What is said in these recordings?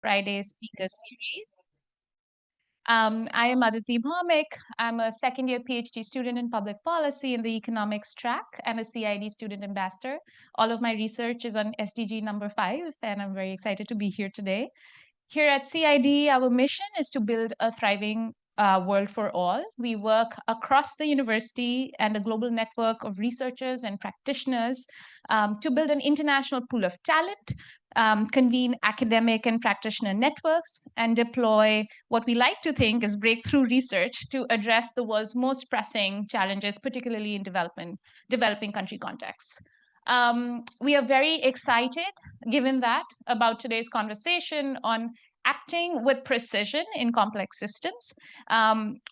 Friday speaker series. I am Aditi Bhaumik. I'm a second-year PhD student in public policy in the economics track and a CID student ambassador. All of my research is on SDG number 5, and I'm very excited to be here today. Here at CID, our mission is to build a thriving world for all. We work across the university and a global network of researchers and practitioners to build an international pool of talent, convene academic and practitioner networks, and deploy what we like to think is breakthrough research to address the world's most pressing challenges, particularly in developing country contexts. We are very excited, given that, about today's conversation on acting with precision in complex systems,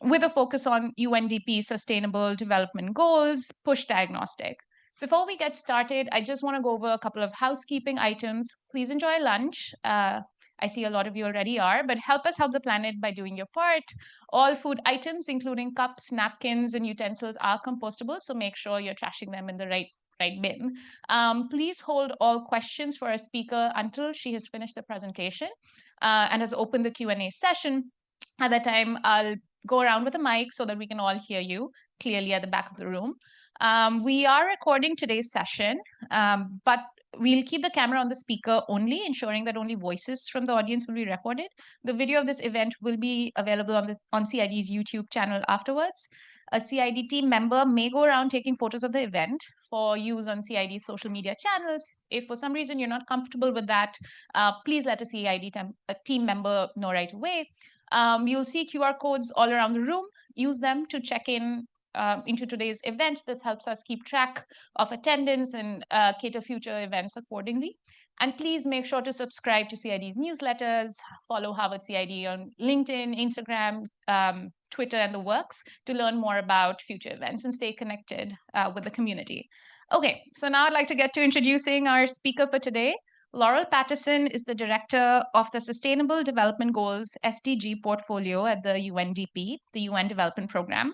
with a focus on UNDP Sustainable Development Goals, Push Diagnostic. Before we get started, I just want to go over a couple of housekeeping items. Please enjoy lunch. I see a lot of you already are, but help us help the planet by doing your part. All food items, including cups, napkins, and utensils, are compostable, so make sure you're trashing them in the right bin. Please hold all questions for our speaker until she has finished the presentation and has opened the Q&A session. At that time, I'll go around with a mic so that we can all hear you clearly at the back of the room. We are recording today's session, but we'll keep the camera on the speaker only, ensuring that only voices from the audience will be recorded. The video of this event will be available on CID's YouTube channel afterwards. A CID team member may go around taking photos of the event for use on CID's social media channels. If for some reason you're not comfortable with that, please let a CID team member know right away. You'll see QR codes all around the room. Use them to check in into today's event. This helps us keep track of attendance and cater future events accordingly. And please make sure to subscribe to CID's newsletters, follow Harvard CID on LinkedIn, Instagram, Twitter, and the works to learn more about future events and stay connected with the community. Okay, so now I'd like to get to introducing our speaker for today. Laurel Patterson is the director of the Sustainable Development Goals SDG portfolio at the UNDP, the UN Development Program.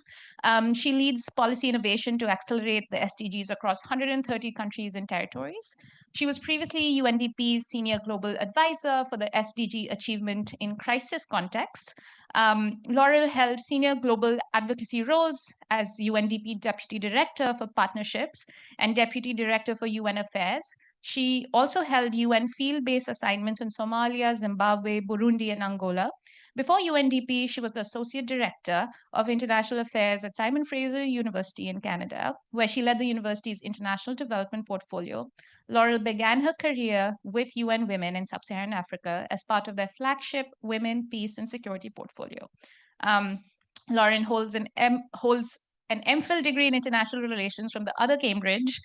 She leads policy innovation to accelerate the SDGs across 130 countries and territories. She was previously UNDP's Senior Global Advisor for the SDG Achievement in Crisis Context. Laurel held senior global advocacy roles as UNDP Deputy Director for Partnerships and Deputy Director for UN Affairs. She also held UN field-based assignments in Somalia, Zimbabwe, Burundi, and Angola. Before UNDP, she was the Associate Director of International Affairs at Simon Fraser University in Canada, where she led the university's international development portfolio. Laurel began her career with UN Women in Sub-Saharan Africa as part of their flagship Women, Peace, and Security portfolio. Lauren holds an MPhil degree in international relations from the other Cambridge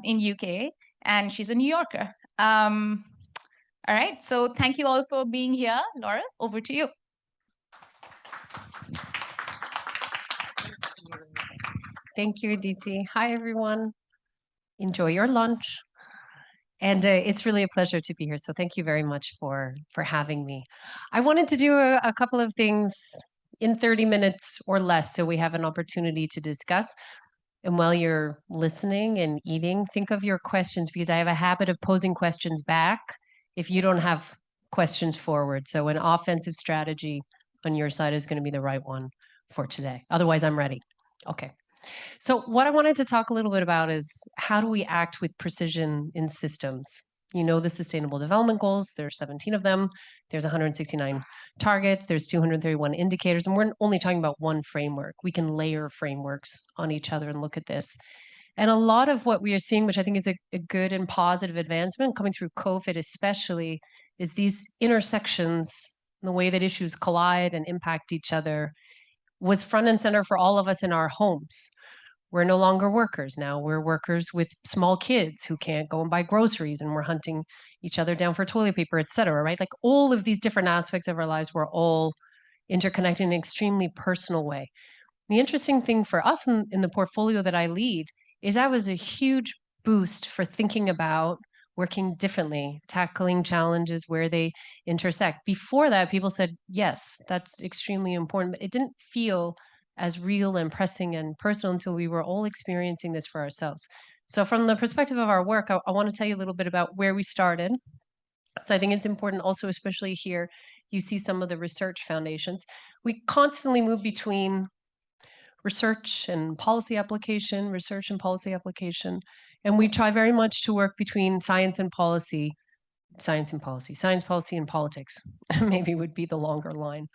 in UK, and she's a New Yorker. All right, so thank you all for being here. Laura, over to you. Thank you, Aditi. Hi, everyone. Enjoy your lunch. And it's really a pleasure to be here. So thank you very much for having me. I wanted to do a couple of things in 30 minutes or less so we have an opportunity to discuss. And while you're listening and eating, think of your questions, because I have a habit of posing questions back if you don't have questions forward. So an offensive strategy on your side is going to be the right one for today. Otherwise, I'm ready. Okay. So what I wanted to talk a little bit about is how do we act with precision in systems? You know the Sustainable Development Goals, there are 17 of them. There's 169 targets, there's 231 indicators, and we're only talking about one framework. We can layer frameworks on each other and look at this. And a lot of what we are seeing, which I think is a good and positive advancement coming through COVID especially, is these intersections, the way that issues collide and impact each other, was front and center for all of us in our homes. We're no longer workers now. We're workers with small kids who can't go and buy groceries, and we're hunting each other down for toilet paper, et cetera, right? Like all of these different aspects of our lives were all interconnected in an extremely personal way. The interesting thing for us in the portfolio that I lead is that was a huge boost for thinking about working differently, tackling challenges where they intersect. Before that, people said, yes, that's extremely important, but it didn't feel as real and pressing and personal until we were all experiencing this for ourselves. So from the perspective of our work, I want to tell you a little bit about where we started So I think it's important also, especially here, you see some of the research foundations. We constantly move between research and policy application, research and policy application. And we try very much to work between science and policy, science and policy, science, policy, and politics, maybe would be the longer line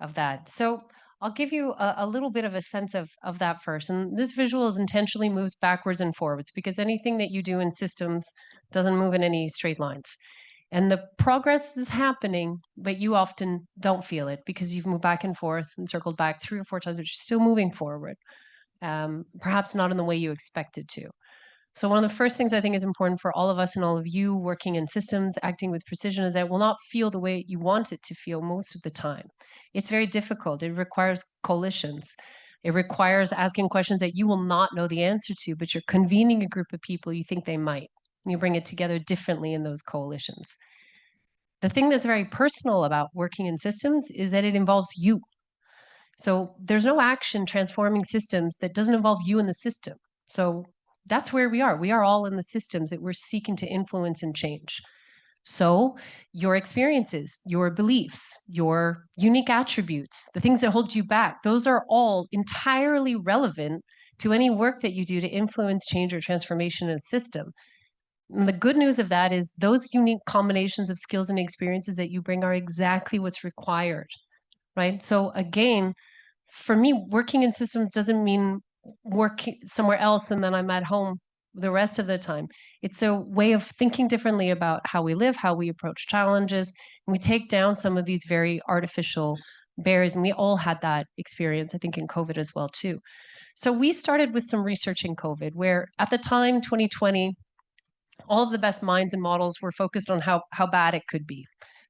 of that. So I'll give you a little bit of a sense of that first. And this visual is intentionally moves backwards and forwards because anything that you do in systems doesn't move in any straight lines. And the progress is happening, but you often don't feel it because you've moved back and forth and circled back 3 or 4 times, but you're still moving forward, perhaps not in the way you expected to. So one of the first things I think is important for all of us and all of you working in systems, acting with precision, is that it will not feel the way you want it to feel most of the time. It's very difficult. It requires coalitions. It requires asking questions that you will not know the answer to, but you're convening a group of people you think they might. You bring it together differently in those coalitions. The thing that's very personal about working in systems is that it involves you. So there's no action transforming systems that doesn't involve you in the system. So that's where we are. We are all in the systems that we're seeking to influence and change. So your experiences, your beliefs, your unique attributes, the things that hold you back, those are all entirely relevant to any work that you do to influence change or transformation in a system. And the good news of that is those unique combinations of skills and experiences that you bring are exactly what's required, right? So again, for me, working in systems doesn't mean working somewhere else and then I'm at home the rest of the time. It's a way of thinking differently about how we live, how we approach challenges, and we take down some of these very artificial barriers. And we all had that experience, I think, in COVID as well, too. So we started with some research in COVID, where at the time, 2020, all of the best minds and models were focused on how bad it could be.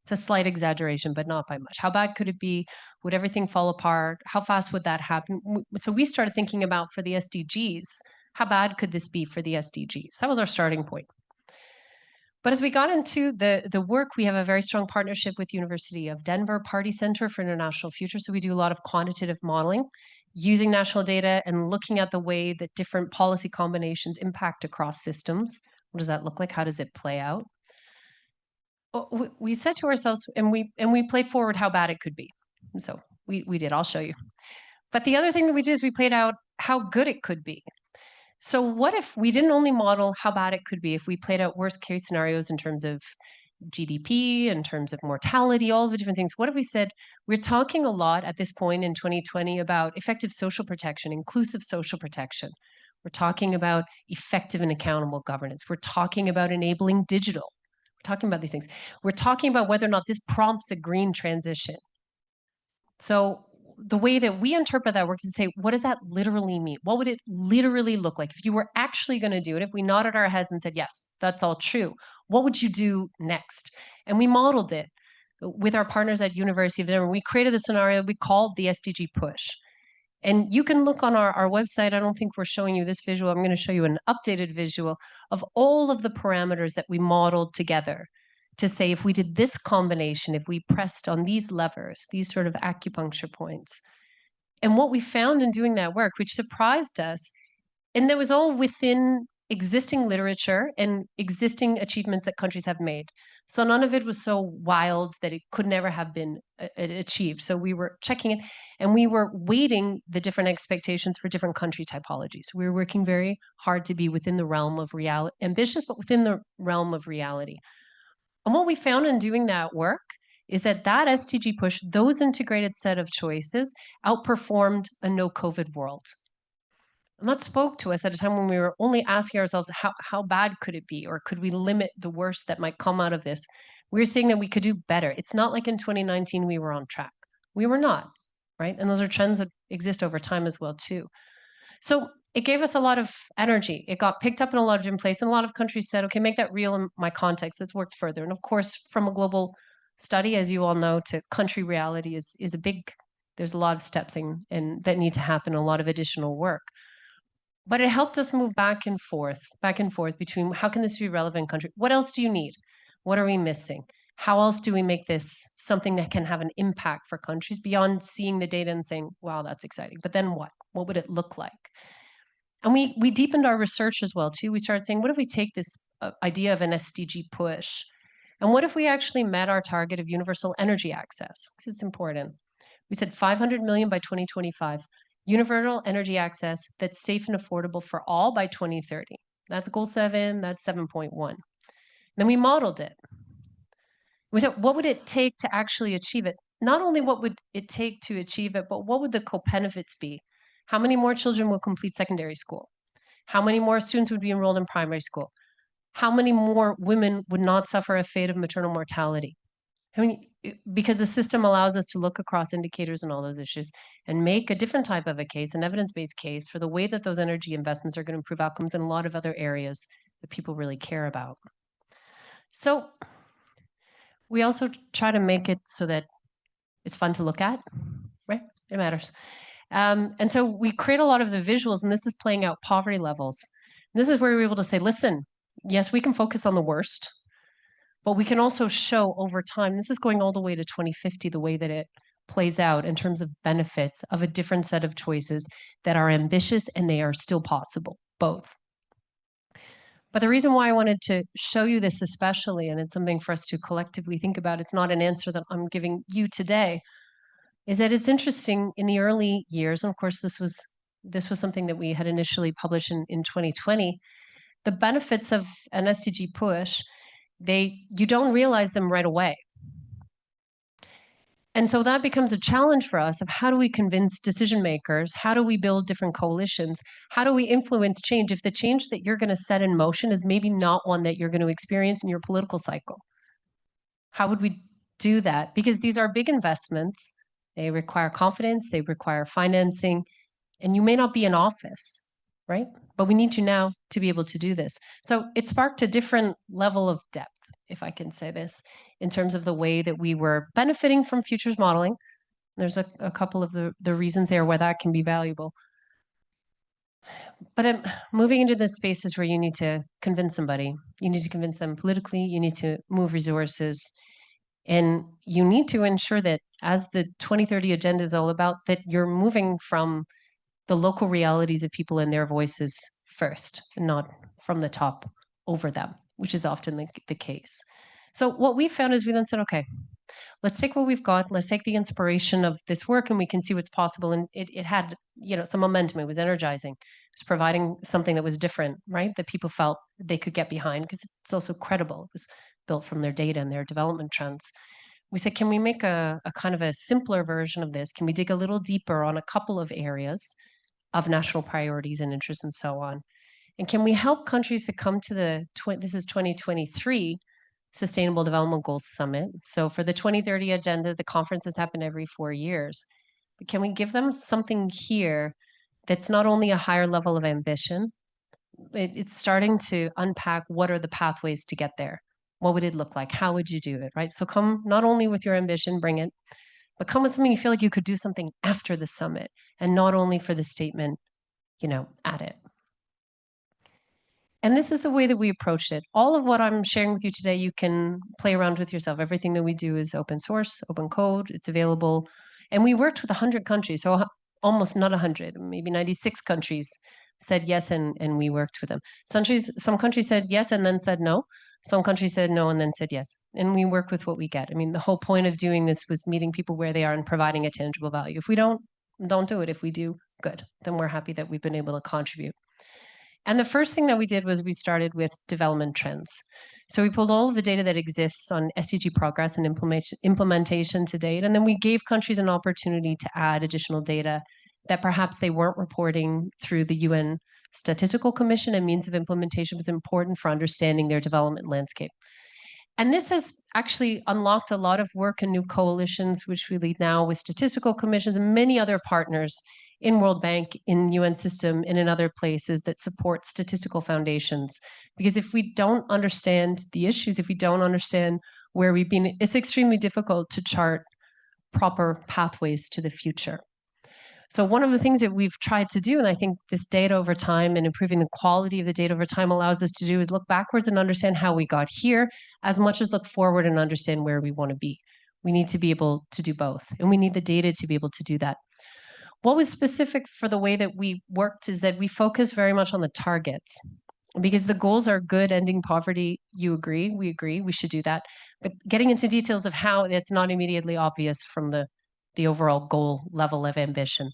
It's a slight exaggeration, but not by much. How bad could it be? Would everything fall apart? How fast would that happen? So we started thinking about for the SDGs, how bad could this be for the SDGs? That was our starting point. But as we got into the work, we have a very strong partnership with University of Denver Party Center for International Future. So we do a lot of quantitative modeling using national data and looking at the way that different policy combinations impact across systems. What does that look like? How does it play out? We said to ourselves, and we played forward how bad it could be. So we did. I'll show you. But the other thing that we did is we played out how good it could be. So what if we didn't only model how bad it could be, if we played out worst case scenarios in terms of GDP, in terms of mortality, all the different things? What if we said, we're talking a lot at this point in 2020 about effective social protection, inclusive social protection. We're talking about effective and accountable governance. We're talking about enabling digital. We're talking about these things. We're talking about whether or not this prompts a green transition. So the way that we interpret that work is to say, what does that literally mean? What would it literally look like if you were actually going to do it? If we nodded our heads and said, yes, that's all true, what would you do next? And we modeled it with our partners at University of Denver. We created a scenario we called the SDG Push. And you can look on our website. I don't think we're showing you this visual. I'm going to show you an updated visual of all of the parameters that we modeled together to say if we did this combination, if we pressed on these levers, these sort of acupuncture points. And what we found in doing that work, which surprised us, and that was all within existing literature and existing achievements that countries have made. So none of it was so wild that it could never have been achieved. So we were checking it and we were weighting the different expectations for different country typologies. We were working very hard to be within the realm of reality, ambitious, but within the realm of reality. And what we found in doing that work is that SDG push, those integrated set of choices outperformed a no COVID world. And that spoke to us at a time when we were only asking ourselves, how bad could it be? Or could we limit the worst that might come out of this? We were seeing that we could do better. It's not like in 2019 we were on track. We were not, right? And those are trends that exist over time as well, too. So it gave us a lot of energy. It got picked up in a lot of different places. And a lot of countries said, okay, make that real in my context. Let's work further. And of course, from a global study, as you all know, to country reality is a big, there's a lot of steps and that need to happen, a lot of additional work. But it helped us move back and forth between how can this be relevant country? What else do you need? What are we missing? How else do we make this something that can have an impact for countries beyond seeing the data and saying, wow, that's exciting. But then what? What would it look like? And we deepened our research as well, too. We started saying, what if we take this idea of an SDG push And what if we actually met our target of universal energy access? This is important. We said 500 million by 2025, universal energy access that's safe and affordable for all by 2030. That's goal 7, that's 7.1. Then we modeled it. We said, what would it take to actually achieve it? Not only what would it take to achieve it, but what would the co-benefits be? How many more children will complete secondary school? How many more students would be enrolled in primary school? How many more women would not suffer a fate of maternal mortality? I mean, because the system allows us to look across indicators and all those issues and make a different type of a case, an evidence-based case for the way that those energy investments are going to improve outcomes in a lot of other areas that people really care about. So we also try to make it so that it's fun to look at, right? It matters. And so we create a lot of the visuals, and this is playing out poverty levels. This is where we're able to say, listen, yes, we can focus on the worst, but we can also show over time, this is going all the way to 2050, the way that it plays out in terms of benefits of a different set of choices that are ambitious and they are still possible, both. But the reason why I wanted to show you this especially, and it's something for us to collectively think about, it's not an answer that I'm giving you today, is that it's interesting in the early years, and of course this was something that we had initially published in 2020, the benefits of an SDG push, you don't realize them right away. And so that becomes a challenge for us of how do we convince decision makers? How do we build different coalitions? How do we influence change if the change that you're going to set in motion is maybe not one that you're going to experience in your political cycle? How would we do that? Because these are big investments. They require confidence, they require financing, and you may not be in office, right? But we need you now to be able to do this. So it sparked a different level of depth, if I can say this, in terms of the way that we were benefiting from futures modeling. There's a couple of the reasons there why that can be valuable. But then moving into the spaces where you need to convince somebody, you need to convince them politically, you need to move resources, and you need to ensure that as the 2030 agenda is all about, that you're moving from the local realities of people and their voices first, and not from the top over them, which is often the case. So what we found is we then said, okay, let's take what we've got, let's take the inspiration of this work and we can see what's possible. And it had, some momentum, it was energizing. It was providing something that was different, right? That people felt they could get behind because it's also credible. It was built from their data and their development trends. We said, can we make a kind of a simpler version of this? Can we dig a little deeper on a couple of areas of national priorities and interests and so on? And can we help countries to come to this is 2023 Sustainable Development Goals Summit. So for the 2030 agenda, the conferences happen every 4 years. But can we give them something here that's not only a higher level of ambition, it's starting to unpack what are the pathways to get there? What would it look like? How would you do it, right? So come not only with your ambition, bring it, but come with something you feel like you could do something after the summit and not only for the statement, at it. And this is the way that we approached it. All of what I'm sharing with you today, you can play around with yourself. Everything that we do is open source, open code, it's available. And we worked with 100 countries, so almost not 100, maybe 96 countries said yes, and we worked with them. Some countries said yes and then said no. Some countries said no and then said yes. And we work with what we get. I mean, the whole point of doing this was meeting people where they are and providing a tangible value. If we don't do it. If we do, good. Then we're happy that we've been able to contribute. And the first thing that we did was we started with development trends. So we pulled all of the data that exists on SDG progress and implementation to date, and then we gave countries an opportunity to add additional data that perhaps they weren't reporting through the UN Statistical Commission, and means of implementation was important for understanding their development landscape. And this has actually unlocked a lot of work and new coalitions, which we lead now with statistical commissions and many other partners in World Bank, in UN system, and in other places that support statistical foundations. Because if we don't understand the issues, if we don't understand where we've been, it's extremely difficult to chart proper pathways to the future. So one of the things that we've tried to do, and I think this data over time and improving the quality of the data over time allows us to do, is look backwards and understand how we got here, as much as look forward and understand where we want to be. We need to be able to do both, and we need the data to be able to do that. What was specific for the way that we worked is that we focus very much on the targets. because the goals are good, ending poverty. You agree, we should do that. But getting into details of how, it's not immediately obvious from the overall goal level of ambition.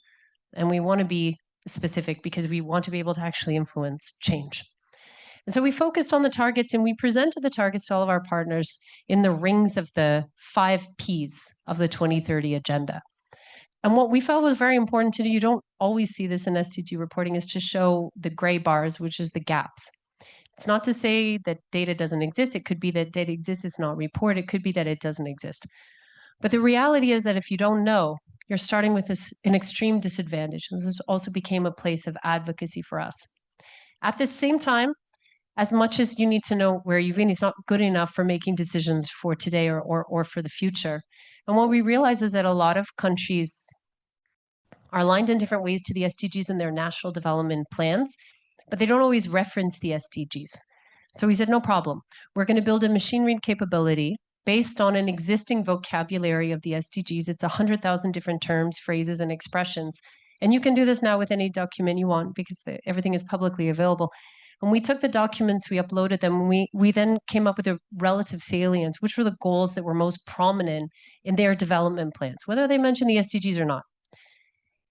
And we want to be specific because we want to be able to actually influence change. And so we focused on the targets and we presented the targets to all of our partners in the rings of the 5 Ps of the 2030 agenda. And what we felt was very important to do, you don't always see this in SDG reporting, is to show the gray bars, which is the gaps. It's not to say that data doesn't exist. It could be that data exists, it's not reported. It could be that it doesn't exist. But the reality is that if you don't know, you're starting with an extreme disadvantage. And this also became a place of advocacy for us. At the same time, as much as you need to know where you've been, it's not good enough for making decisions for today or for the future. And what we realize is that a lot of countries are aligned in different ways to the SDGs in their national development plans, but they don't always reference the SDGs. So we said, no problem. We're going to build a machine read capability based on an existing vocabulary of the SDGs. It's 100,000 different terms, phrases, and expressions. And you can do this now with any document you want because everything is publicly available. And we took the documents, we uploaded them, and we then came up with a relative salience, which were the goals that were most prominent in their development plans, whether they mention the SDGs or not.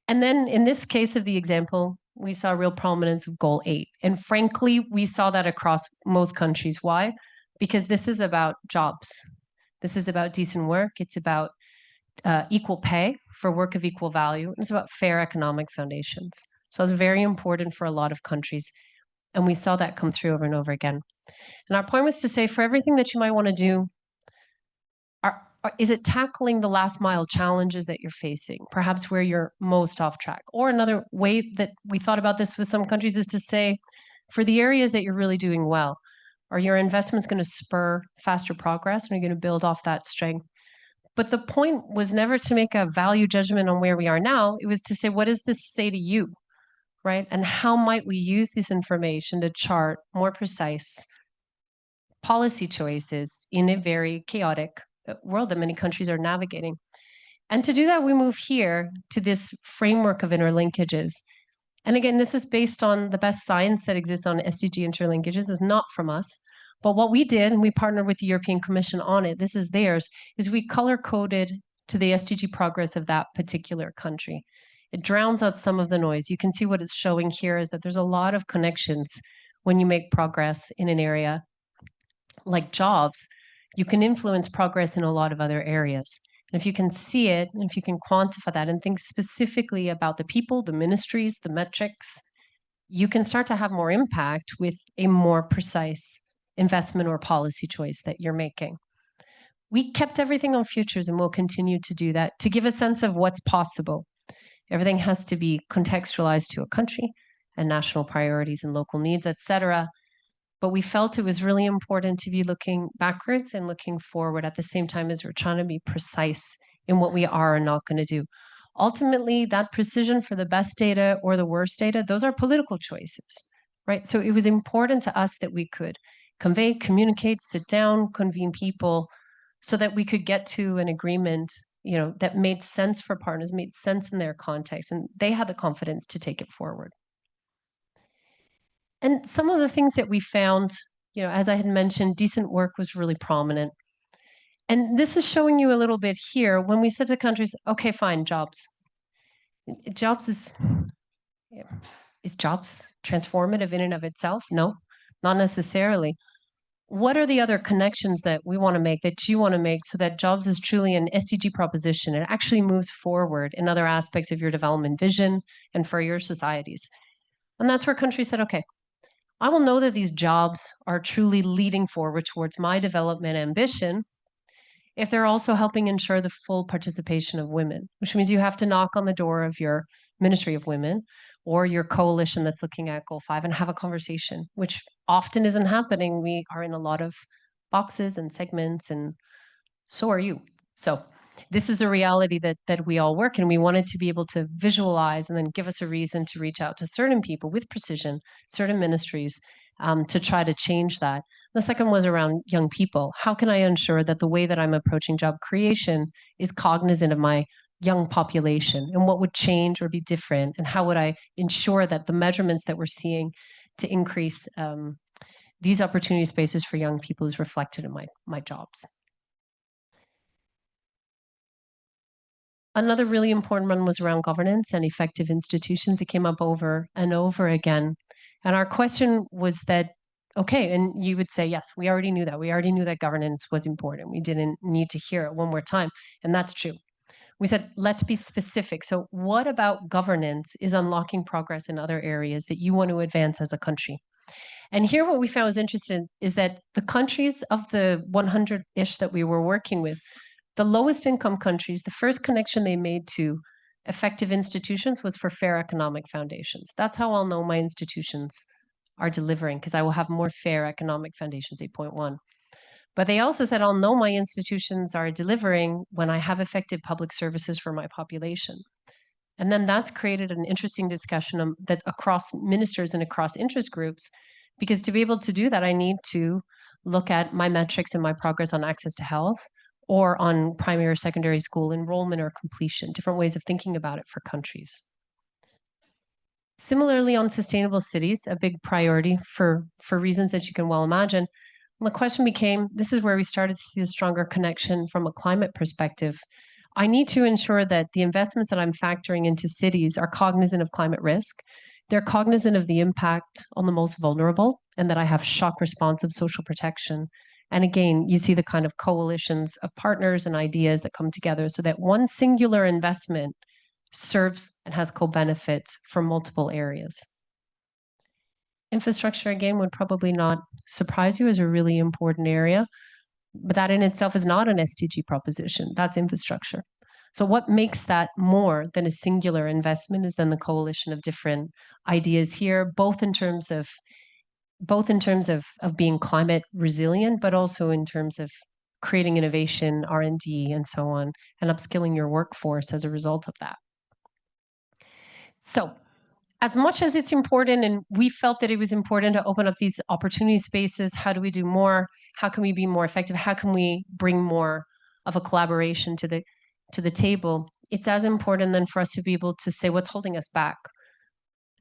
And then in this case of the example, we saw real prominence of goal 8. And frankly, we saw that across most countries. Why? Because this is about jobs. This is about decent work. It's about equal pay for work of equal value. It's about fair economic foundations. So it's very important for a lot of countries. And we saw that come through over and over again. And our point was to say, for everything that you might want to do, is it tackling the last mile challenges that you're facing, perhaps where you're most off track? Or another way that we thought about this with some countries is to say, for the areas that you're really doing well, are your investments going to spur faster progress? And are you going to build off that strength? But the point was never to make a value judgment on where we are now. It was to say, what does this say to you, right? And how might we use this information to chart more precise policy choices in a very chaotic world that many countries are navigating. And to do that, we move here to this framework of interlinkages. And again, this is based on the best science that exists on SDG interlinkages. Is not from us. But what we did, and we partnered with the European Commission on it, this is theirs, is we color-coded to the SDG progress of that particular country. It drowns out some of the noise. You can see what it's showing here is that there's a lot of connections when you make progress in an area like jobs. You can influence progress in a lot of other areas. And if you can see it, and if you can quantify that and think specifically about the people, the ministries, the metrics, you can start to have more impact with a more precise investment or policy choice that you're making. We kept everything on futures and we'll continue to do that to give a sense of what's possible. Everything has to be contextualized to a country and national priorities and local needs, et cetera. But we felt it was really important to be looking backwards and looking forward at the same time as we're trying to be precise in what we are and not going to do. Ultimately, that precision for the best data or the worst data, those are political choices, right? So it was important to us that we could convey, communicate, sit down, convene people so that we could get to an agreement, that made sense for partners, made sense in their context, and they had the confidence to take it forward. And some of the things that we found, as I had mentioned, decent work was really prominent. And this is showing you a little bit here when we said to countries, okay, fine, jobs. Jobs is jobs transformative in and of itself? No, not necessarily. What are the other connections that we want to make, that you want to make, so that jobs is truly an SDG proposition? It actually moves forward in other aspects of your development vision and for your societies. And that's where countries said, okay, I will know that these jobs are truly leading forward towards my development ambition if they're also helping ensure the full participation of women, which means you have to knock on the door of your Ministry of Women or your coalition that's looking at Goal 5 and have a conversation, which often isn't happening. We are in a lot of boxes and segments, and so are you. So this is the reality that we all work in. We wanted to be able to visualize and then give us a reason to reach out to certain people with precision, certain ministries, to try to change that. The second was around young people. How can I ensure that the way that I'm approaching job creation is cognizant of my young population, and what would change or be different, and how would I ensure that the measurements that we're seeing to increase these opportunity spaces for young people is reflected in my jobs. Another really important one was around governance and effective institutions. It came up over and over again. And our question was that, okay, and you would say, yes, we already knew that. We already knew that governance was important. We didn't need to hear it one more time. And that's true. We said, let's be specific. So what about governance is unlocking progress in other areas that you want to advance as a country? And here what we found was interesting is that the countries of the 100-ish that we were working with, the lowest income countries, the first connection they made to effective institutions was for fair economic foundations. That's how I'll know my institutions are delivering, because I will have more fair economic foundations, 8.1. But they also said, I'll know my institutions are delivering when I have effective public services for my population. And then that's created an interesting discussion that's across ministers and across interest groups, because to be able to do that, I need to look at my metrics and my progress on access to health, or on primary or secondary school enrollment or completion, different ways of thinking about it for countries. Similarly, on sustainable cities, a big priority for reasons that you can well imagine, the question became, this is where we started to see a stronger connection from a climate perspective. I need to ensure that the investments that I'm factoring into cities are cognizant of climate risk. They're cognizant of the impact on the most vulnerable, and that I have shock responsive social protection. And again, you see the kind of coalitions of partners and ideas that come together so that one singular investment serves and has co-benefits for multiple areas. Infrastructure, again, would probably not surprise you as a really important area, but that in itself is not an SDG proposition. That's infrastructure. So what makes that more than a singular investment is then the coalition of different ideas here, both in terms of being climate resilient, but also in terms of creating innovation, R&D, and so on, and upskilling your workforce as a result of that. So as much as it's important, and we felt that it was important to open up these opportunity spaces, how do we do more? How can we be more effective? How can we bring more of a collaboration to the table? It's as important then for us to be able to say what's holding us back.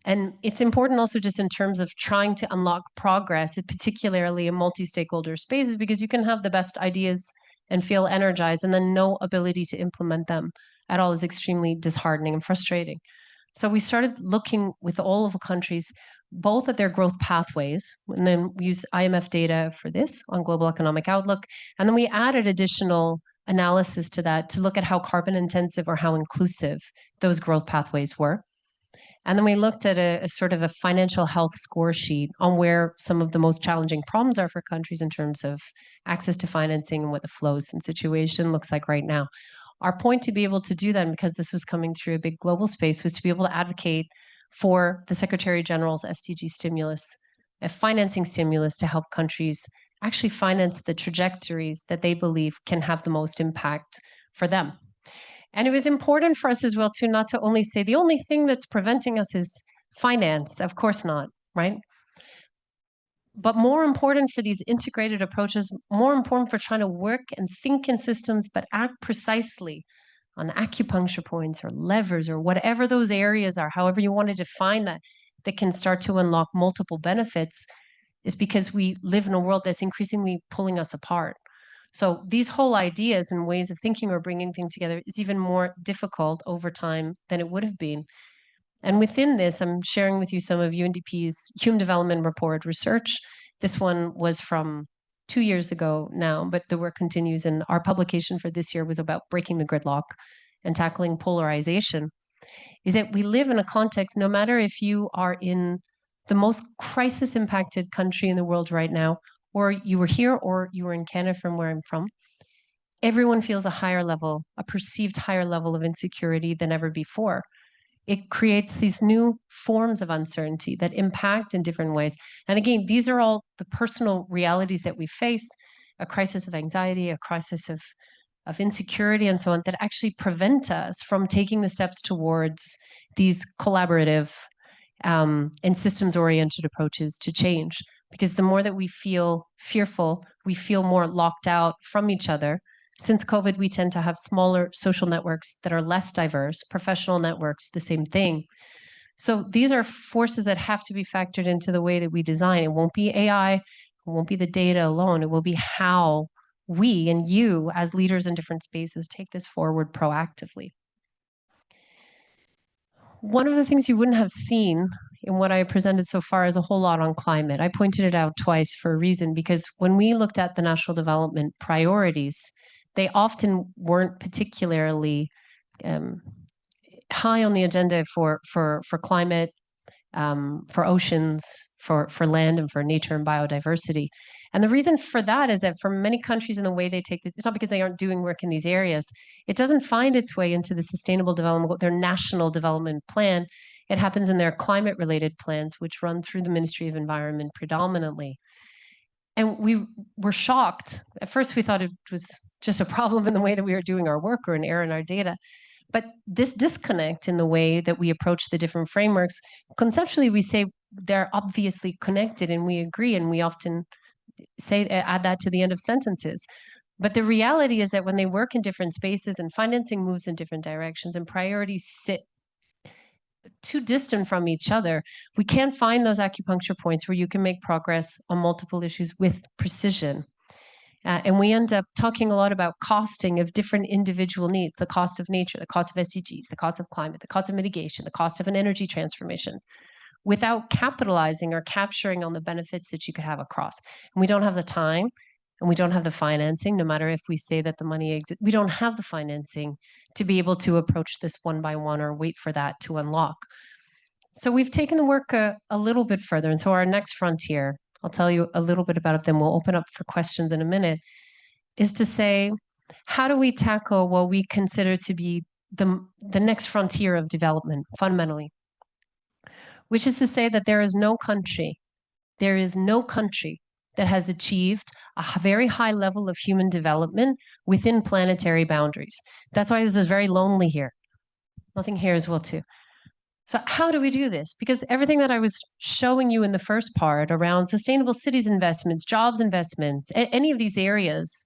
And it's important also just in terms of trying to unlock progress, particularly in multi-stakeholder spaces, because you can have the best ideas and feel energized, and then no ability to implement them at all is extremely disheartening and frustrating. So we started looking with all of the countries, both at their growth pathways, and then we use IMF data for this on global economic outlook. And then we added additional analysis to that to look at how carbon intensive or how inclusive those growth pathways were. And then we looked at a sort of a financial health score sheet on where some of the most challenging problems are for countries in terms of access to financing and what the flows and situation looks like right now. Our point to be able to do that, because this was coming through a big global space, was to be able to advocate for the Secretary General's SDG stimulus, a financing stimulus to help countries actually finance the trajectories that they believe can have the most impact for them. And it was important for us as well to not to only say the only thing that's preventing us is finance. Of course not, right? But more important for these integrated approaches, more important for trying to work and think in systems, but act precisely on acupuncture points or levers or whatever those areas are, however you want to define that, that can start to unlock multiple benefits, is because we live in a world that's increasingly pulling us apart. So these whole ideas and ways of thinking or bringing things together is even more difficult over time than it would have been. And within this, I'm sharing with you some of UNDP's Human Development Report research. This one was from 2 years ago now, but the work continues. And our publication for this year was about breaking the gridlock and tackling polarization. Is that we live in a context, no matter if you are in the most crisis-impacted country in the world right now, or you were here, or you were in Canada from where I'm from, everyone feels a higher level, a perceived higher level of insecurity than ever before. It creates these new forms of uncertainty that impact in different ways. And again, these are all the personal realities that we face, a crisis of anxiety, a crisis of insecurity, and so on, that actually prevent us from taking the steps towards these collaborative and systems-oriented approaches to change. Because the more that we feel fearful, we feel more locked out from each other. Since COVID, we tend to have smaller social networks that are less diverse, professional networks, the same thing. So these are forces that have to be factored into the way that we design. It won't be AI, it won't be the data alone. It will be how we and you as leaders in different spaces take this forward proactively. One of the things you wouldn't have seen in what I presented so far is a whole lot on climate. I pointed it out twice for a reason, because when we looked at the national development priorities, they often weren't particularly high on the agenda for climate, for oceans, for land, and for nature and biodiversity. And the reason for that is that for many countries in the way they take this, it's not because they aren't doing work in these areas. It doesn't find its way into the sustainable development, their national development plan. It happens in their climate related plans, which run through the Ministry of Environment predominantly. And we were shocked. At first, we thought it was just a problem in the way that we were doing our work or an error in our data. But this disconnect in the way that we approach the different frameworks, conceptually, we say they're obviously connected and we agree, and we often say add that to the end of sentences. But the reality is that when they work in different spaces and financing moves in different directions and priorities sit too distant from each other, we can't find those acupuncture points where you can make progress on multiple issues with precision. And we end up talking a lot about costing of different individual needs, the cost of nature, the cost of SDGs, the cost of climate, the cost of mitigation, the cost of an energy transformation, without capitalizing or capturing on the benefits that you could have across. And we don't have the time, and we don't have the financing, no matter if we say that the money exists, we don't have the financing to be able to approach this one by one or wait for that to unlock. So we've taken the work a little bit further. And so our next frontier, I'll tell you a little bit about it, then we'll open up for questions in a minute, is to say, how do we tackle what we consider to be the next frontier of development, fundamentally? Which is to say that there is no country that has achieved a very high level of human development within planetary boundaries. That's why this is very lonely here. Nothing here as well, too. So how do we do this? Because everything that I was showing you in the first part around sustainable cities investments, jobs investments, any of these areas,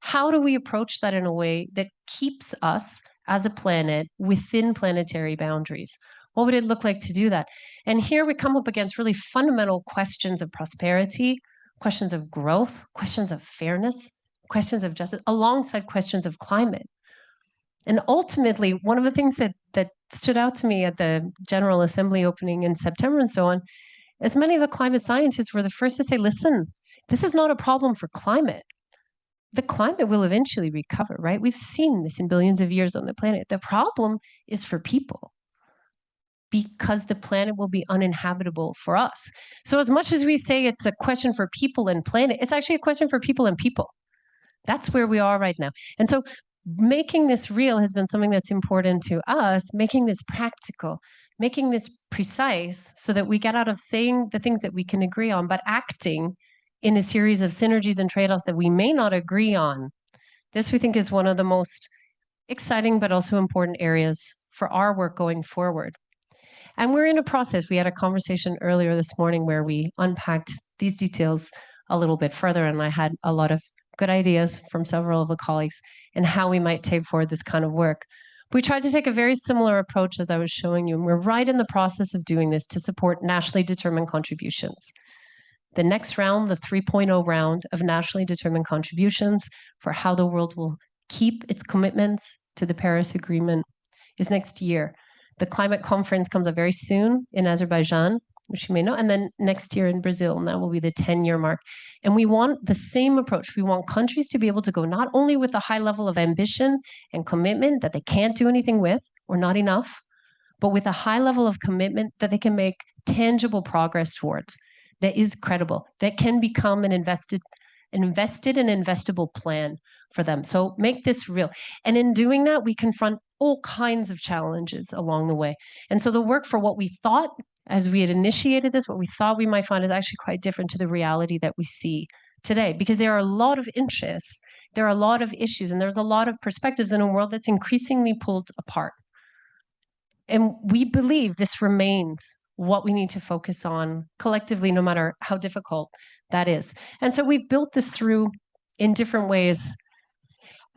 how do we approach that in a way that keeps us as a planet within planetary boundaries? What would it look like to do that? And here we come up against really fundamental questions of prosperity, questions of growth, questions of fairness, questions of justice, alongside questions of climate. And ultimately, one of the things that stood out to me at the General Assembly opening in September and so on, is many of the climate scientists were the first to say, listen, this is not a problem for climate. The climate will eventually recover, right? We've seen this in billions of years on the planet. The problem is for people, because the planet will be uninhabitable for us. So as much as we say it's a question for people and planet, it's actually a question for people and people. That's where we are right now. And so making this real has been something that's important to us, making this practical, making this precise, so that we get out of saying the things that we can agree on, but acting in a series of synergies and trade-offs that we may not agree on. This, we think, is one of the most exciting but also important areas for our work going forward. And we're in a process. We had a conversation earlier this morning where we unpacked these details a little bit further, and I had a lot of good ideas from several of the colleagues in how we might take forward this kind of work. We tried to take a very similar approach as I was showing you, and we're right in the process of doing this to support nationally determined contributions. The next round, the 3.0 round of nationally determined contributions for how the world will keep its commitments to the Paris Agreement, is next year. The climate conference comes up very soon in Azerbaijan, which you may know, and then next year in Brazil, and that will be the 10-year mark. And we want the same approach. We want countries to be able to go not only with a high level of ambition and commitment that they can't do anything with or not enough, but with a high level of commitment that they can make tangible progress towards, that is credible, that can become an invested and investable plan for them. So make this real. And in doing that, we confront all kinds of challenges along the way. And so the work for what we thought, as we had initiated this, what we thought we might find is actually quite different to the reality that we see today, because there are a lot of interests, there are a lot of issues, and there's a lot of perspectives in a world that's increasingly pulled apart. And we believe this remains what we need to focus on collectively, no matter how difficult that is. And so we've built this through in different ways.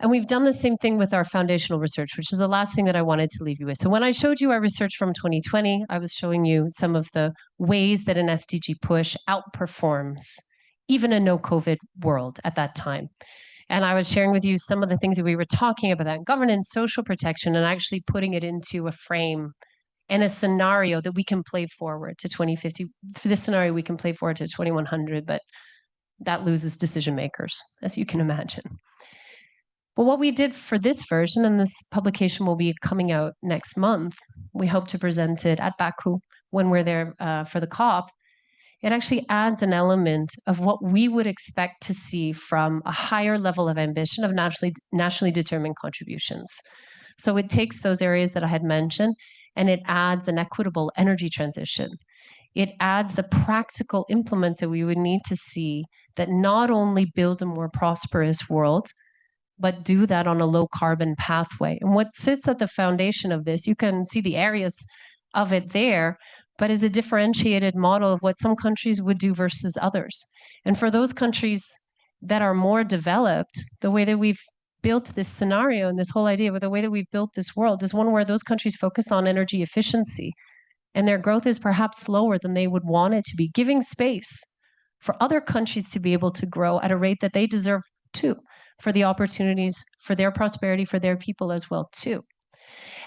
And we've done the same thing with our foundational research, which is the last thing that I wanted to leave you with. So when I showed you our research from 2020, I was showing you some of the ways that an SDG push outperforms even a no COVID world at that time. And I was sharing with you some of the things that we were talking about, that governance, social protection, and actually putting it into a frame and a scenario that we can play forward to 2050. For this scenario, we can play forward to 2100, but that loses decision makers, as you can imagine. But what we did for this version, and this publication will be coming out next month, we hope to present it at Baku when we're there for the COP. It actually adds an element of what we would expect to see from a higher level of ambition of nationally determined contributions. So it takes those areas that I had mentioned, and it adds an equitable energy transition. It adds the practical implements that we would need to see that not only build a more prosperous world, but do that on a low carbon pathway. And what sits at the foundation of this, you can see the areas of it there, but is a differentiated model of what some countries would do versus others. And for those countries that are more developed, the way that we've built this scenario and this whole idea, the way that we've built this world is one where those countries focus on energy efficiency, and their growth is perhaps slower than they would want it to be, giving space for other countries to be able to grow at a rate that they deserve too, for the opportunities, for their prosperity, for their people as well too.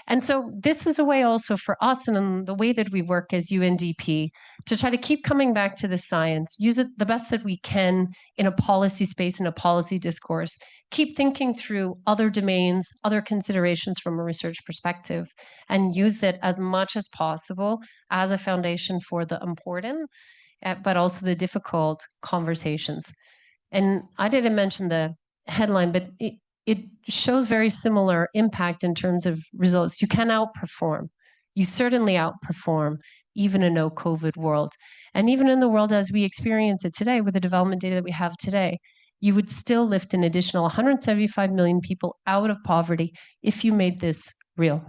And so this is a way also for us, and the way that we work as UNDP, to try to keep coming back to the science, use it the best that we can in a policy space, in a policy discourse, keep thinking through other domains, other considerations from a research perspective, and use it as much as possible as a foundation for the important, but also the difficult conversations. And I didn't mention the headline, but it shows very similar impact in terms of results. You can outperform. You certainly outperform even in a no COVID world. And even in the world as we experience it today, with the development data that we have today, you would still lift an additional 175 million people out of poverty if you made this real.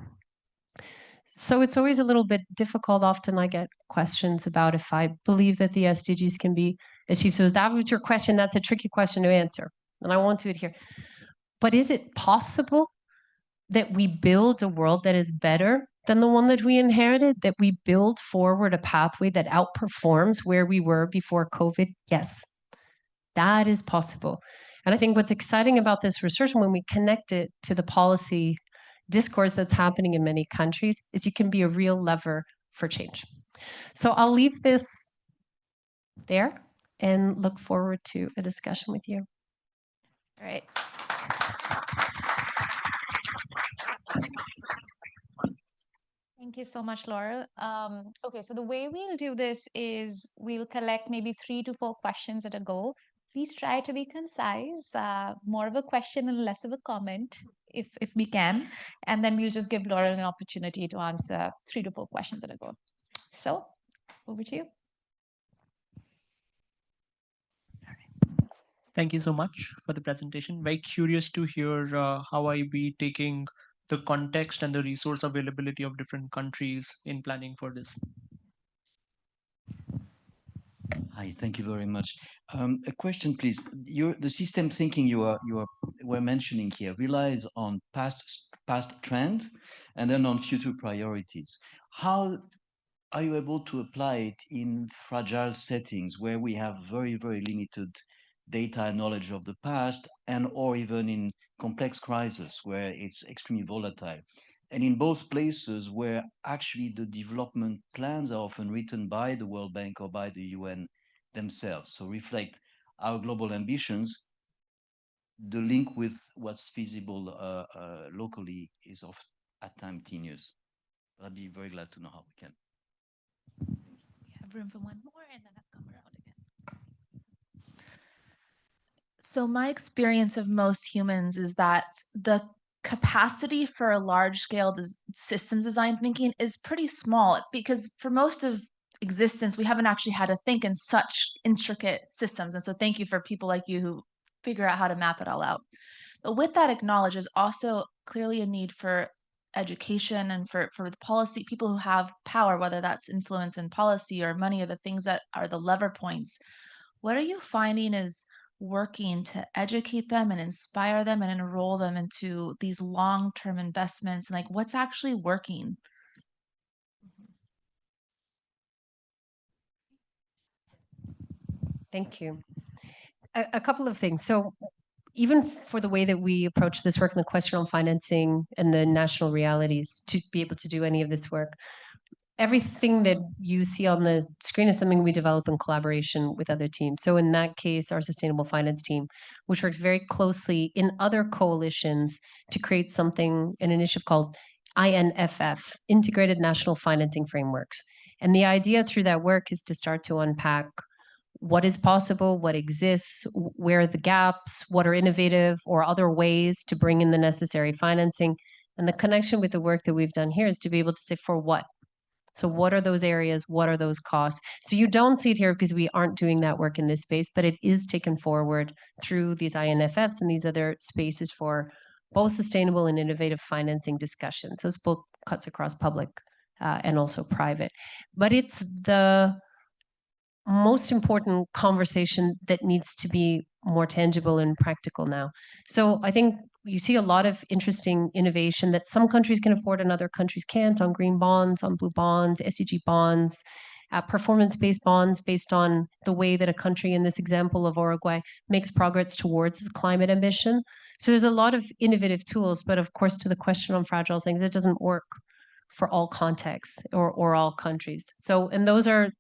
So it's always a little bit difficult. Often I get questions about if I believe that the SDGs can be achieved. So is that your question? That's a tricky question to answer, and I won't do it here. But is it possible that we build a world that is better than the one that we inherited, that we build forward a pathway that outperforms where we were before COVID? Yes, that is possible. And I think what's exciting about this research, when we connect it to the policy discourse that's happening in many countries, is you can be a real lever for change. So I'll leave this there and look forward to a discussion with you. All right. Thank you so much, Laurel. Okay, so the way we'll do this is we'll collect maybe 3 to 4 questions at a go. Please try to be concise, more of a question and less of a comment, if we can. And then we'll just give Laurel an opportunity to answer 3 to 4 questions at a go. So, over to you. Thank you so much for the presentation. Very curious to hear how are we taking the context and the resource availability of different countries in planning for this. Hi, thank you very much. A question, please. The system thinking you were mentioning here relies on past trend and then on future priorities. How are you able to apply it in fragile settings where we have very, very limited data and knowledge of the past, and or even in complex crises where it's extremely volatile? And in both places where actually the development plans are often written by the World Bank or by the UN themselves, so reflect our global ambitions, the link with what's feasible locally is of at times tenuous. I'd be very glad to know how we can. We have room for one more, and then I'll come around again. So my experience of most humans is that the capacity for a large-scale systems design thinking is pretty small, because for most of existence, we haven't actually had to think in such intricate systems. And so thank you for people like you who figure out how to map it all out. But with that acknowledged, there's also clearly a need for education and for the policy, people who have power, whether that's influence in policy or money, or the things that are the lever points. What are you finding is working to educate them and inspire them and enroll them into these long-term investments? And like, what's actually working? Thank you. A couple of things. So even for the way that we approach this work and the question on financing and the national realities to be able to do any of this work, everything that you see on the screen is something we develop in collaboration with other teams. So in that case, our sustainable finance team, which works very closely in other coalitions to create something, an initiative called INFF, Integrated National Financing Frameworks. And the idea through that work is to start to unpack what is possible, what exists, where are the gaps, what are innovative or other ways to bring in the necessary financing. And the connection with the work that we've done here is to be able to say, for what? So what are those areas? What are those costs? So you don't see it here because we aren't doing that work in this space, but it is taken forward through these INFFs and these other spaces for both sustainable and innovative financing discussions. So it's both cuts across public and also private. But it's the most important conversation that needs to be more tangible and practical now. So I think you see a lot of interesting innovation that some countries can afford and other countries can't, on green bonds, on blue bonds, SDG bonds, performance-based bonds based on the way that a country, in this example of Uruguay, makes progress towards its climate ambition. So there's a lot of innovative tools, but of course, to the question on fragile things, it doesn't work for all contexts or all countries. So, and those are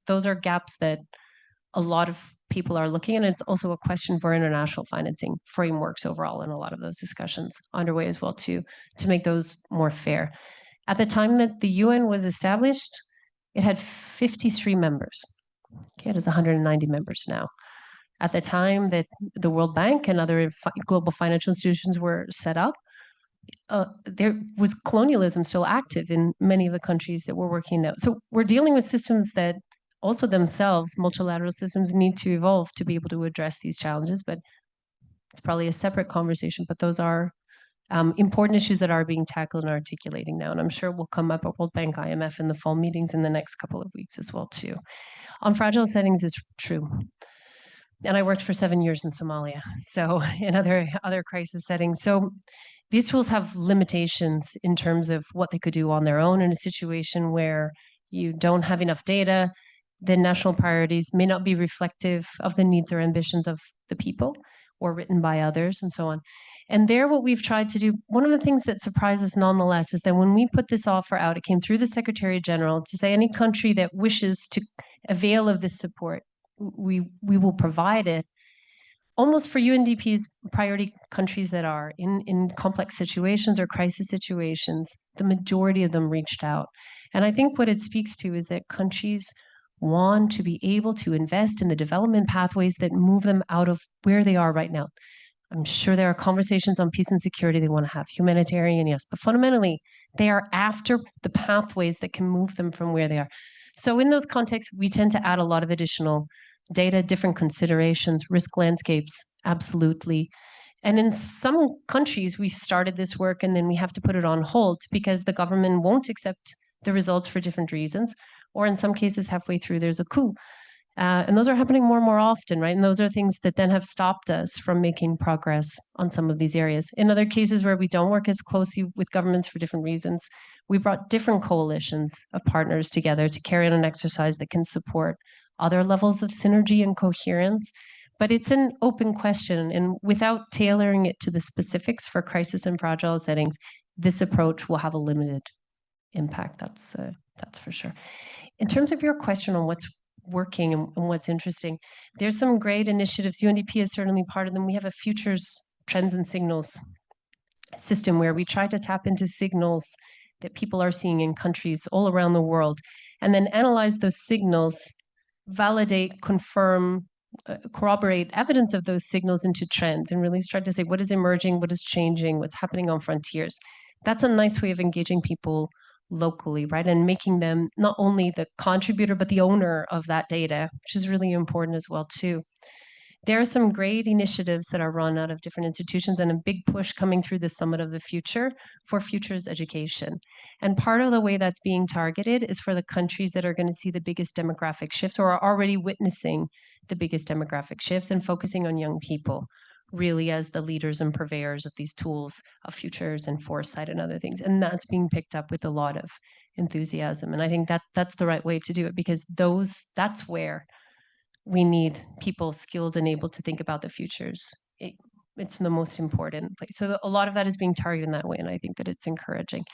gaps that a lot of people are looking at. And it's also a question for international financing frameworks overall, and a lot of those discussions underway as well to make those more fair. At the time that the UN was established, it had 53 members. Okay, it has 190 members now. At the time that the World Bank and other global financial institutions were set up, there was colonialism still active in many of the countries that we're working now. So we're dealing with systems that also themselves, multilateral systems, need to evolve to be able to address these challenges. But it's probably a separate conversation. But those are important issues that are being tackled and articulating now. And I'm sure will come up at World Bank, IMF in the fall meetings in the next couple of weeks as well, too. On fragile settings is true. And I worked for 7 years in Somalia, so in other crisis settings. So these tools have limitations in terms of what they could do on their own in a situation where you don't have enough data. The national priorities may not be reflective of the needs or ambitions of the people or written by others and so on. And there, what we've tried to do, one of the things that surprises nonetheless is that when we put this offer out, it came through the Secretary General to say any country that wishes to avail of this support, we will provide it. Almost for UNDP's priority countries that are in complex situations or crisis situations, the majority of them reached out. And I think what it speaks to is that countries want to be able to invest in the development pathways that move them out of where they are right now. I'm sure there are conversations on peace and security they want to have, humanitarian, yes, but fundamentally, they are after the pathways that can move them from where they are. So in those contexts, we tend to add a lot of additional data, different considerations, risk landscapes, absolutely. And in some countries, we started this work and then we have to put it on hold because the government won't accept the results for different reasons. Or in some cases, halfway through, there's a coup. And those are happening more and more often, right? And those are things that then have stopped us from making progress on some of these areas. In other cases where we don't work as closely with governments for different reasons, we brought different coalitions of partners together to carry out an exercise that can support other levels of synergy and coherence. But it's an open question. And without tailoring it to the specifics for crisis and fragile settings, this approach will have a limited impact. That's for sure. In terms of your question on what's working and what's interesting, there's some great initiatives. UNDP is certainly part of them. We have a futures, trends, and signals system where we try to tap into signals that people are seeing in countries all around the world and then analyze those signals, validate, confirm, corroborate evidence of those signals into trends and really start to say what is emerging, what is changing, what's happening on frontiers. That's a nice way of engaging people locally, right? And making them not only the contributor, but the owner of that data, which is really important as well, too. There are some great initiatives that are run out of different institutions and a big push coming through the Summit of the Future for futures education. And part of the way that's being targeted is for the countries that are going to see the biggest demographic shifts or are already witnessing the biggest demographic shifts and focusing on young people really as the leaders and purveyors of these tools of futures and foresight and other things. And that's being picked up with a lot of enthusiasm. And I think that that's the right way to do it, because that's where we need people skilled and able to think about the futures. It's the most important place. So a lot of that is being targeted in that way, and I think that it's encouraging.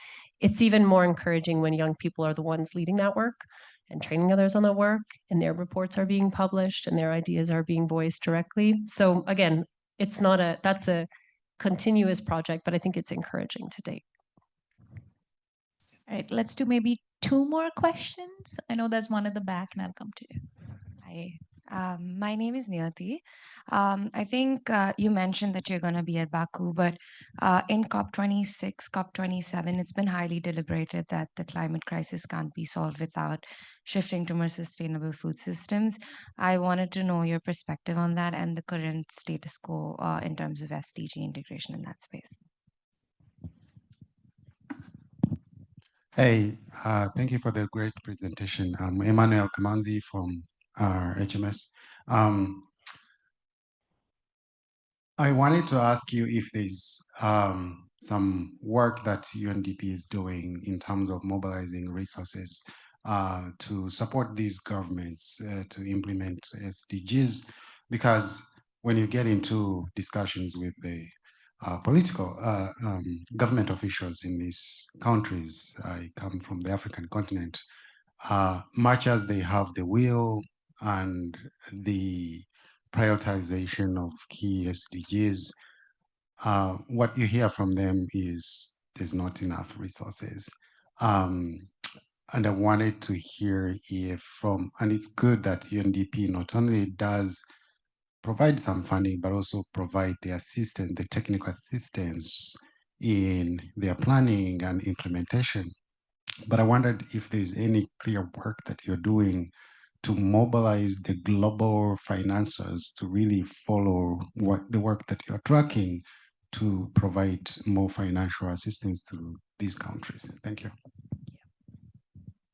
It's even more encouraging when young people are the ones leading that work and training others on that work, and their reports are being published and their ideas are being voiced directly. So again, that's a continuous project, but I think it's encouraging to date. All right, let's do maybe 2 more questions. I know there's one at the back, and I'll come to you. Hi, my name is Niyati. I think you mentioned that you're going to be at Baku, but in COP26, COP27, it's been highly deliberated that the climate crisis can't be solved without shifting to more sustainable food systems. I wanted to know your perspective on that and the current status quo in terms of SDG integration in that space. Hey, thank you for the great presentation. I'm Emmanuel Kamanzi from HMS. I wanted to ask you if there's some work that UNDP is doing in terms of mobilizing resources to support these governments to implement SDGs, because when you get into discussions with the political government officials in these countries, I come from the African continent, much as they have the will and the prioritization of key SDGs, what you hear from them is there's not enough resources. And I wanted to hear if and it's good that UNDP not only does provide some funding, but also provide the assistance, the technical assistance in their planning and implementation. But I wondered if there's any clear work that you're doing to mobilize the global financiers to really follow the work that you're tracking to provide more financial assistance to these countries. Thank you.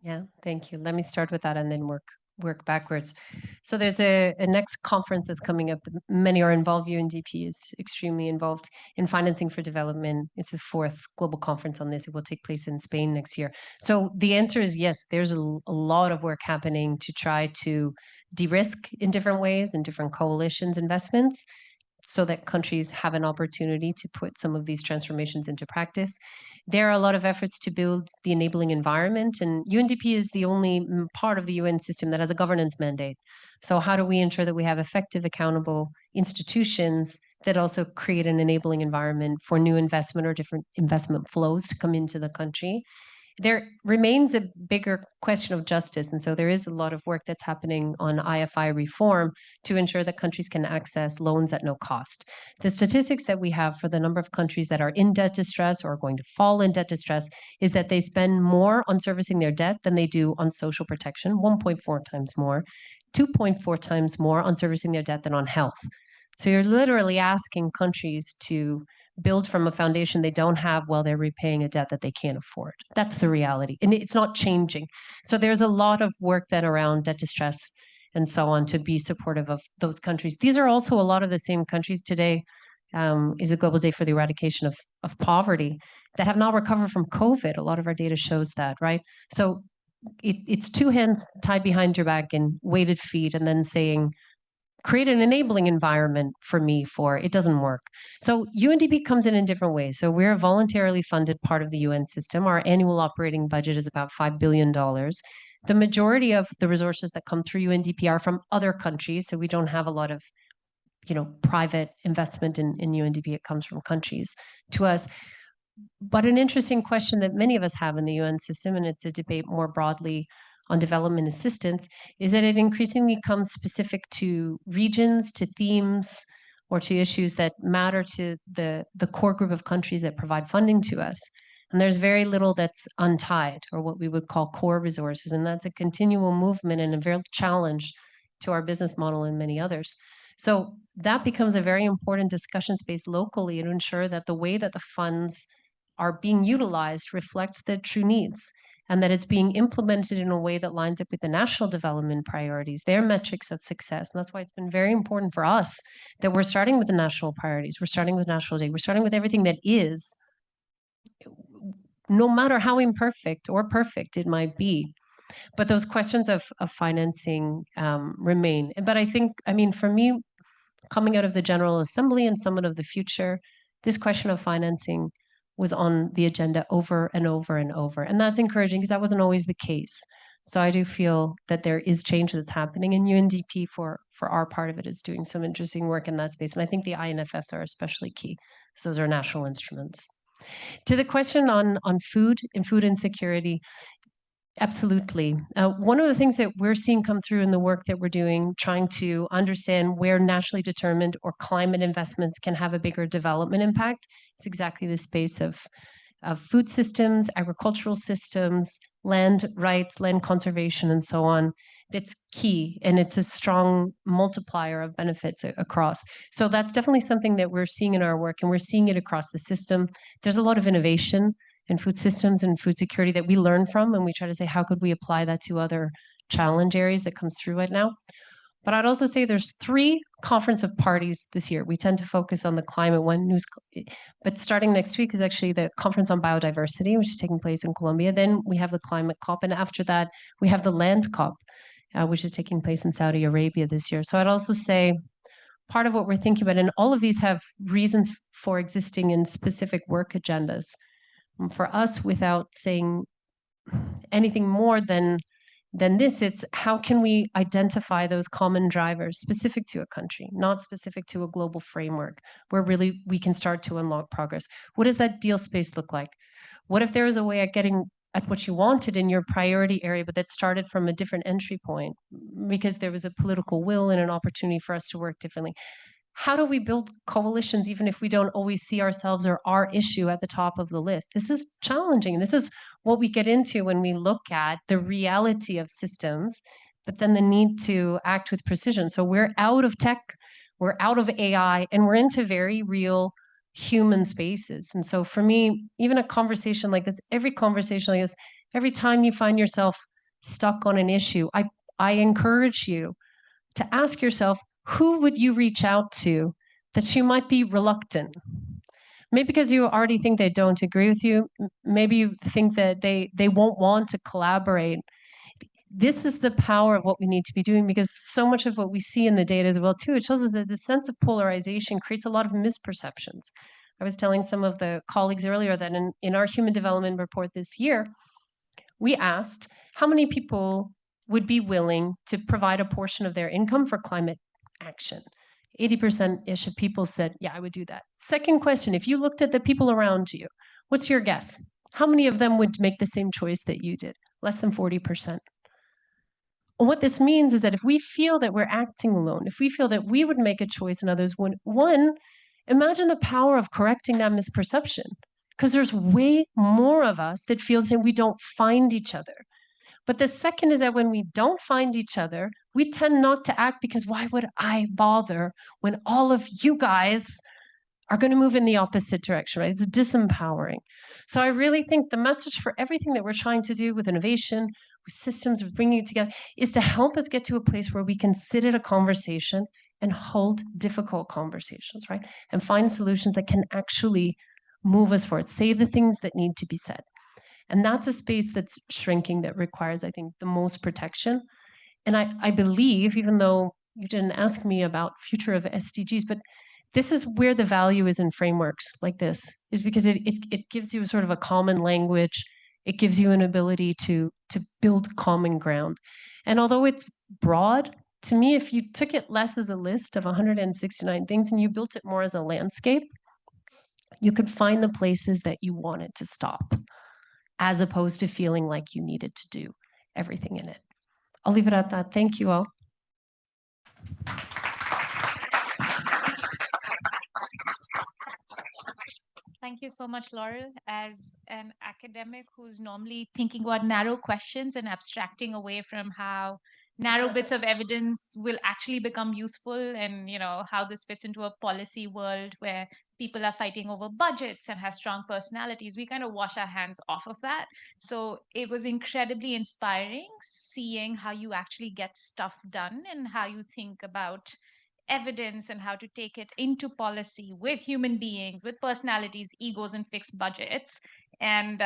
Yeah, thank you. Let me start with that and then work backwards. So there's a next conference that's coming up. Many are involved. UNDP is extremely involved in financing for development. It's the 4th global conference on this. It will take place in Spain next year. So the answer is yes, there's a lot of work happening to try to de-risk in different ways, in different coalitions investments, so that countries have an opportunity to put some of these transformations into practice. There are a lot of efforts to build the enabling environment, and UNDP is the only part of the UN system that has a governance mandate. So how do we ensure that we have effective, accountable institutions that also create an enabling environment for new investment or different investment flows to come into the country? There remains a bigger question of justice. And so there is a lot of work that's happening on IFI reform to ensure that countries can access loans at no cost. The statistics that we have for the number of countries that are in debt distress or going to fall in debt distress is that they spend more on servicing their debt than they do on social protection, 1.4 times more, 2.4 times more on servicing their debt than on health. So you're literally asking countries to build from a foundation they don't have while they're repaying a debt that they can't afford. That's the reality. And it's not changing. So there's a lot of work then around debt distress and so on to be supportive of those countries. These are also a lot of the same countries. Today is a global day for the eradication of poverty that have not recovered from COVID. A lot of our data shows that, right? So it's 2 hands tied behind your back and weighted feet and then saying, create an enabling environment for me for it doesn't work. So UNDP comes in different ways. So we're a voluntarily funded part of the UN system. Our annual operating budget is about $5 billion. The majority of the resources that come through UNDP are from other countries. So we don't have a lot of, private investment in UNDP. It comes from countries to us. But an interesting question that many of us have in the UN system, and it's a debate more broadly on development assistance, is that it increasingly comes specific to regions, to themes, or to issues that matter to the core group of countries that provide funding to us. And there's very little that's untied, or what we would call core resources. And that's a continual movement and a real challenge to our business model and many others. So that becomes a very important discussion space locally to ensure that the way that the funds are being utilized reflects the true needs and that it's being implemented in a way that lines up with the national development priorities, their metrics of success. And that's why it's been very important for us that we're starting with the national priorities, we're starting with national day, we're starting with everything that is, no matter how imperfect or perfect it might be. But those questions of financing remain. But I think, I mean, for me, coming out of the General Assembly and Summit of the Future, this question of financing was on the agenda over and over and over. And that's encouraging because that wasn't always the case. So I do feel that there is change that's happening, and UNDP for our part of it is doing some interesting work in that space. And I think the INFFs are especially key. So those are national instruments. To the question on food and food insecurity, absolutely. One of the things that we're seeing come through in the work that we're doing, trying to understand where nationally determined or climate investments can have a bigger development impact, is exactly the space of food systems, agricultural systems, land rights, land conservation, and so on. That's key, and it's a strong multiplier of benefits across. So that's definitely something that we're seeing in our work, and we're seeing it across the system. There's a lot of innovation in food systems and food security that we learn from, and we try to say, how could we apply that to other challenge areas that comes through right now? But I'd also say there's 3 conference of parties this year. We tend to focus on the climate one, but starting next week is actually the conference on biodiversity, which is taking place in Colombia. Then we have the climate COP, and after that, we have the land COP, which is taking place in Saudi Arabia this year. So I'd also say part of what we're thinking about, and all of these have reasons for existing in specific work agendas. For us, without saying anything more than this, it's how can we identify those common drivers specific to a country, not specific to a global framework, where really we can start to unlock progress. What does that deal space look like? What if there is a way at getting at what you wanted in your priority area, but that started from a different entry point because there was a political will and an opportunity for us to work differently? How do we build coalitions even if we don't always see ourselves or our issue at the top of the list? This is challenging. This is what we get into when we look at the reality of systems, but then the need to act with precision. So we're out of tech, we're out of AI, and we're into very real human spaces. And so for me, even a conversation like this, every conversation like this, every time you find yourself stuck on an issue, I encourage you to ask yourself, who would you reach out to that you might be reluctant? Maybe because you already think they don't agree with you. Maybe you think that they won't want to collaborate. This is the power of what we need to be doing, because so much of what we see in the data as well too, it shows us that the sense of polarization creates a lot of misperceptions. I was telling some of the colleagues earlier that in our human development report this year, we asked how many people would be willing to provide a portion of their income for climate action. 80%-ish of people said, yeah, I would do that. Second question, if you looked at the people around you, what's your guess? How many of them would make the same choice that you did? Less than 40%. And what this means is that if we feel that we're acting alone, if we feel that we would make a choice and others wouldn't, one, imagine the power of correcting that misperception, because there's way more of us that feel that we don't find each other. But the second is that when we don't find each other, we tend not to act because why would I bother when all of you guys are going to move in the opposite direction, right? It's disempowering. So I really think the message for everything that we're trying to do with innovation, with systems, with bringing it together, is to help us get to a place where we can sit at a conversation and hold difficult conversations, right? And find solutions that can actually move us forward, say the things that need to be said. And that's a space that's shrinking, that requires, I think, the most protection. And I believe, even though you didn't ask me about future of SDGs, but this is where the value is in frameworks like this, is because it gives you sort of a common language. It gives you an ability to build common ground. And although it's broad, to me, if you took it less as a list of 169 things and you built it more as a landscape, you could find the places that you wanted to stop, as opposed to feeling like you needed to do everything in it. I'll leave it at that. Thank you all. Thank you so much, Laurel. As an academic who's normally thinking about narrow questions and abstracting away from how narrow bits of evidence will actually become useful, and how this fits into a policy world where people are fighting over budgets and have strong personalities. We kind of wash our hands off of that. So it was incredibly inspiring seeing how you actually get stuff done and how you think about evidence and how to take it into policy with human beings, with personalities, egos, and fixed budgets, and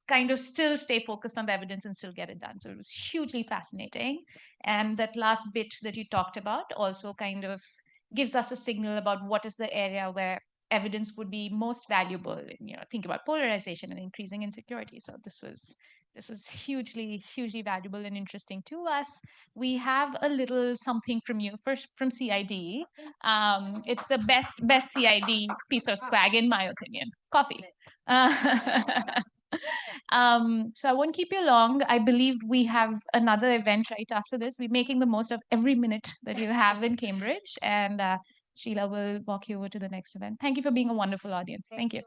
kind of still stay focused on the evidence and still get it done. So it was hugely fascinating. And that last bit that you talked about also kind of gives us a signal about what is the area where evidence would be most valuable. Think about polarization and increasing insecurity. So this was hugely valuable and interesting to us. We have a little something from you first from CID. It's the best CID piece of swag in my opinion. Coffee. So I won't keep you long. I believe we have another event right after this. We're making the most of every minute that you have in Cambridge, and Sheila will walk you over to the next event. Thank you for being a wonderful audience. Thank you.